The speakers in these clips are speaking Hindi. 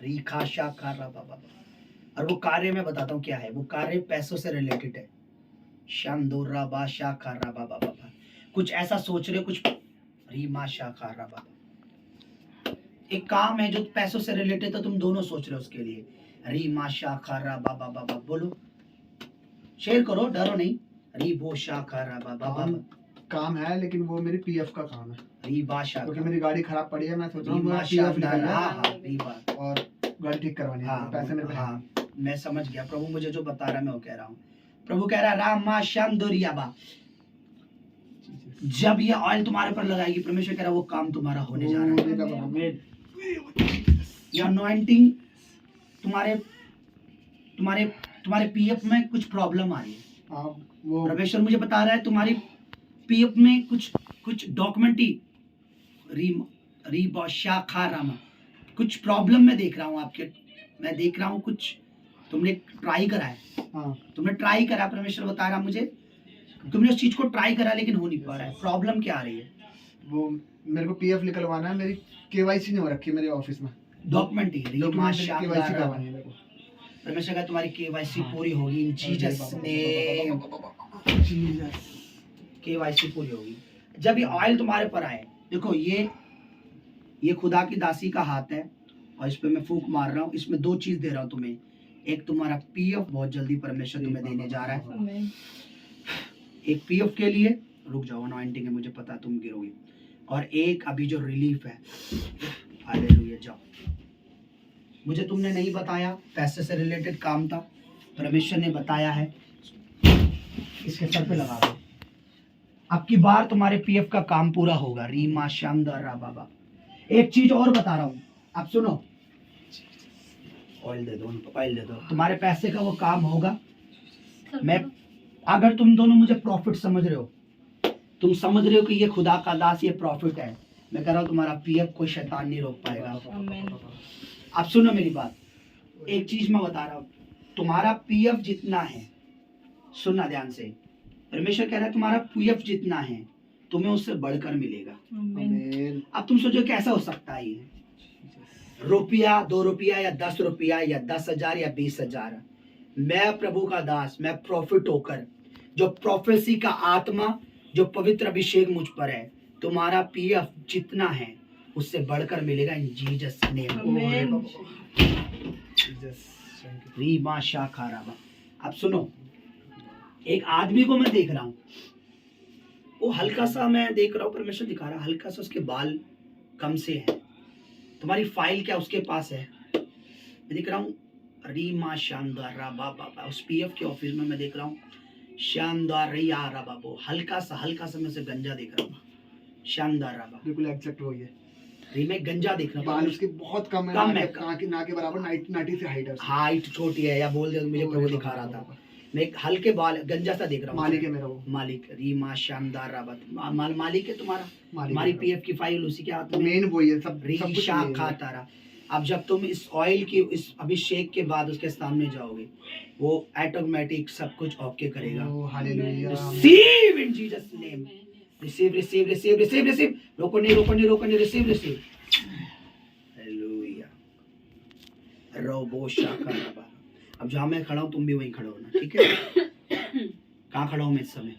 रीखा शाखा रा बाबा। और वो कार्य मैं बताता हूँ क्या है। वो कार्य पैसों से रिलेटेड है। शामदोरा बा शाखा रा बाबा बाबा। कुछ ऐसा सोच रहे हो, कुछ रीमा शाखा रा बाबा। एक काम है जो पैसों से रिलेटेड है, तो तुम दोनों सोच रहे हो उसके लिए। रीमा शाखा रा बाबा बाबा। बोलो, शेयर करो, डरो नहीं। रीबो शाखा रा बाबा बाबा। काम है लेकिन वो मेरी पीएफ का काम है। रीबा शाखा, क्योंकि मेरी गाड़ी खराब पड़ी है, मैं सोच रहा हूँ रीमा पीएफ शाखा। निकलना हाँ है हाँ रीबा। और गाड़ी ठीक करवानी है। हाँ पैसे मेरे पे हैं। हाँ, मैं समझ गया। प्रभु मुझे जो बता रहा है मैं वो कह रहा हूँ। प्रभु कह रहा है राम मा श्याम दुरियाबा। जब ये ऑयल तुम्हारे पर लगाएगी, परमेश्वर कह रहा है वो काम तुम्हारा होने जा रहा है। ये अनॉइंटिंग तुम्हारे तुम्हारे तुम्हारे पीएफ में कुछ प्रॉब्लम आ रही है। वो परमेश्वर मुझे बता रहा है तुम्हारी पीएफ में कुछ डॉक्यूमेंटी कुछ प्रॉब्लम मैं देख रहा हूँ आपके। मैं देख रहा हूँ कुछ तुमने ट्राई करा है। तुमने ट्राई करा, परमेश्वर बता रहा मुझे तुमने उस चीज को ट्राई करा लेकिन हो नहीं पा रहा है। प्रॉब्लम क्या आ रही है? वो मेरे को पीएफ निकलवाना है। मेरी केवाईसी नहीं हो रखी मेरे ऑफिस में। डॉक्यूमेंट केवाईसी करवानी है मेरे को। परमेश्वर का तुम्हारी केवाईसी पूरी होगी इन जीसस नेम। केवाईसी पूरी होगी जब ये ऑयल तुम्हारे पर आए। देखो ये खुदा की दासी का हाथ है और इस पे मैं फूंक मार रहा हूँ। इसमें दो चीज दे रहा हूँ तुम्हें। एक तुम्हारा पीएफ बहुत जल्दी परमेश्वर तुम्हें देने जा रहा है। एक पीएफ के लिए रुक जाओ, अनॉइंटिंग है, मुझे पता तुम गिरोगे। और एक अभी जो रिलीफ है। हालेलुया। जाओ, मुझे तुमने नहीं बताया, पैसे से रिलेटेड काम था, परमेश्वर ने बताया है। इसके सर पे लगा दो। अब की बार तुम्हारे पीएफ का काम पूरा होगा। रीमा शामदार रा बाबा। एक चीज और बता रहा हूँ, आप सुनो। ऑयल दे दो उनको, ऑयल दे दो। तुम्हारे पैसे का वो काम होगा। मैं अगर तुम दोनों मुझे प्रॉफिट समझ रहे हो, तुम समझ रहे हो कि ये खुदा का दास, ये प्रॉफिट है, मैं कह रहा हूँ तुम्हारा पीएफ कोई शैतान नहीं रोक पाएगा। आप सुनो मेरी बात। एक चीज मैं बता रहा हूँ, तुम्हारा पीएफ जितना है, सुनना ध्यान से, परमेश्वर कह रहा है तुम्हारा पीएफ जितना है तुम्हें उससे बढ़कर मिलेगा। अब तुम सोचो कैसा हो सकता है ये? रुपया, 2 रुपया या 10 रुपया या 10,000 या 20,000। मैं प्रभु का दास, मैं प्रॉफिट होकर, जो प्रोफेसी का आत्मा, जो पवित्र अभिषेक मुझ पर है, तुम्हारा पीएफ जितना है उससे बढ़कर मिलेगा इन जीसस नेम। रीमा शाखा राबा। अब सुनो, एक आदमी को मैं देख रहा हूँ, वो हल्का सा, मैं देख रहा हूँ, परमेश्वर दिखा रहा, हल्का सा उसके बाल कम से है। तुम्हारी फाइल क्या उसके पास है? मैं देख रहा हूँ रीमा शानदार रा बाबा। उस पीएफ के ऑफिस में मैं देख रहा हूँ शानदार रिया रा बाबो। हल्का सा मैं उसे गंजा देख रहा हूँ। शानदार राबा, बिल्कुल एग्जैक्ट वही है। मैं गंजा देख रहा हूँ। बाल उसके बहुत कम है, ना के बराबर, 90 से हाइट है। हाइट छोटी है या बोल दे, मुझे प्रभु दिखा रहा था। मैं एक हल्के बाल गंजा सा देख रहा हूँ। मालिक है मेरा वो। मालिक रीमा शानदार राबत। मालिक है तुम्हारा। हमारी पीएफ की फाइल उसी के हाथ में। मेन वही है, सब कुछ तारा। अब जब तुम इस ऑयल की, इस अभिषेक के बाद उसके सामने जाओगे, वो ऑटोमेटिक सब कुछ ओके करेगा। Hallelujah. Receive in Jesus name. Receive receive receive receive receive. रोको नहीं, रिसीव रिसीव। हालेलुया। रोबो शाखा राबा। अब जहाँ मैं खड़ा हूँ तुम भी वहीं खड़े होना, ठीक है? कहाँ खड़ा हूँ मैं इस समय?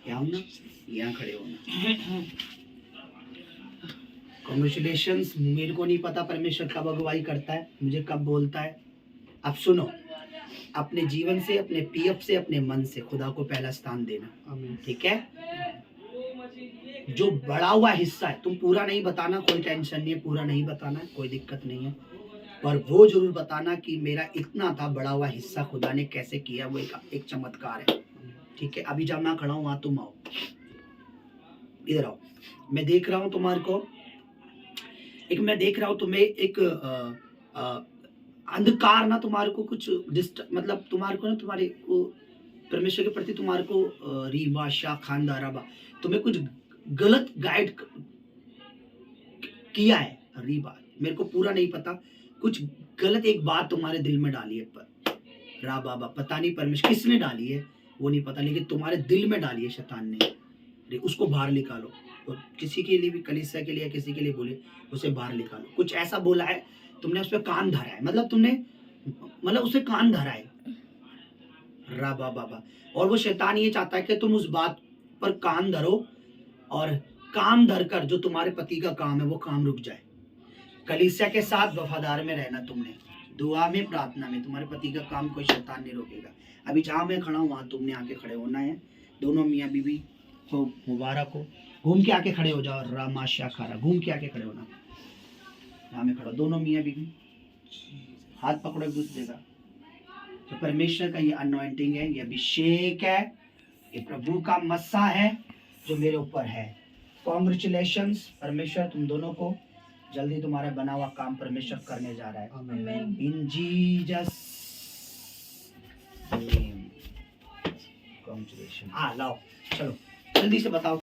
यहाँ हूँ ना? यहाँ खड़े होना। कॉन्ग्रेचुलेशंस। मेरे को नहीं पता परमेश्वर कब अगुवाई करता है, मुझे कब बोलता है। अब सुनो, अपने जीवन से, अपने पीएफ से, अपने मन से खुदा को पहला स्थान देना, ठीक है? जो बढ़ा हुआ हिस्सा है तुम पूरा नहीं बताना, कोई टेंशन नहीं है, पूरा नहीं बताना, कोई दिक्कत नहीं है, पर वो जरूर बताना कि मेरा इतना था बढ़ा हुआ हिस्सा खुदा ने कैसे किया। वो एक चमत्कार है, ठीक है? अभी जब मैं खड़ा हूँ वहां तुम आओ, इधर आओ। मैं देख रहा हूँ तुम्हारे को, मैं देख रहा हूँ तुम्हें एक अंधकार ना, तुम्हारे को कुछ मतलब तुम्हारे को ना, तुम्हारे को परमेश्वर के प्रति तुम्हारे को रीबा शाह खानदाराबा, तुम्हें कुछ गलत गाइड किया है। रीबा, मेरे को पूरा नहीं पता, कुछ गलत एक बात तुम्हारे दिल में डाली है, पर रा बाबा पता नहीं परमेश्वर किसने डाली है वो नहीं पता, लेकिन तुम्हारे दिल में डाली है शैतान ने। उसको बाहर निकालो। और किसी के लिए भी, कलीसिया के लिए, किसी के लिए बोले उसे बाहर निकालो। कुछ ऐसा बोला है तुमने उस पर कान धरा है, मतलब तुमने मतलब उसे कान धरा है। रा बा बा बा। और वो शैतान ये चाहता है कि तुम उस बात पर कान धरो और काम धर कर जो तुम्हारे पति का काम है वो काम रुक जाए। कलीसिया के साथ वफादार में रहना, तुमने दुआ में प्रार्थना में तुम्हारे पति का काम कोई शैतान नहीं रोकेगा। अभी जहाँ मैं खड़ा हूँ वहाँ तुमने आके खड़े होना है। दोनों मियाँ बीवी को मुबारक हो। घूम के आके खड़े हो जाओ। रामाशा खारा, घूम के आके खड़े होना। यहाँ में खड़ा, दोनों मियाँ बीवी हाथ पकड़ो एक दूसरे का। तो परमेश्वर का ये अनॉइंटिंग है, ये अभिषेक है, ये प्रभु का मस्सा है जो मेरे ऊपर है। कॉन्ग्रेचुलेशंस, परमेश्वर तुम दोनों को जल्दी तुम्हारा बना हुआ काम परमेश्वर करने जा रहा है। आमीन। इन जीसस नेम कॉन्ग्रेचुलेशन। हाँ लाओ, चलो जल्दी से बताओ।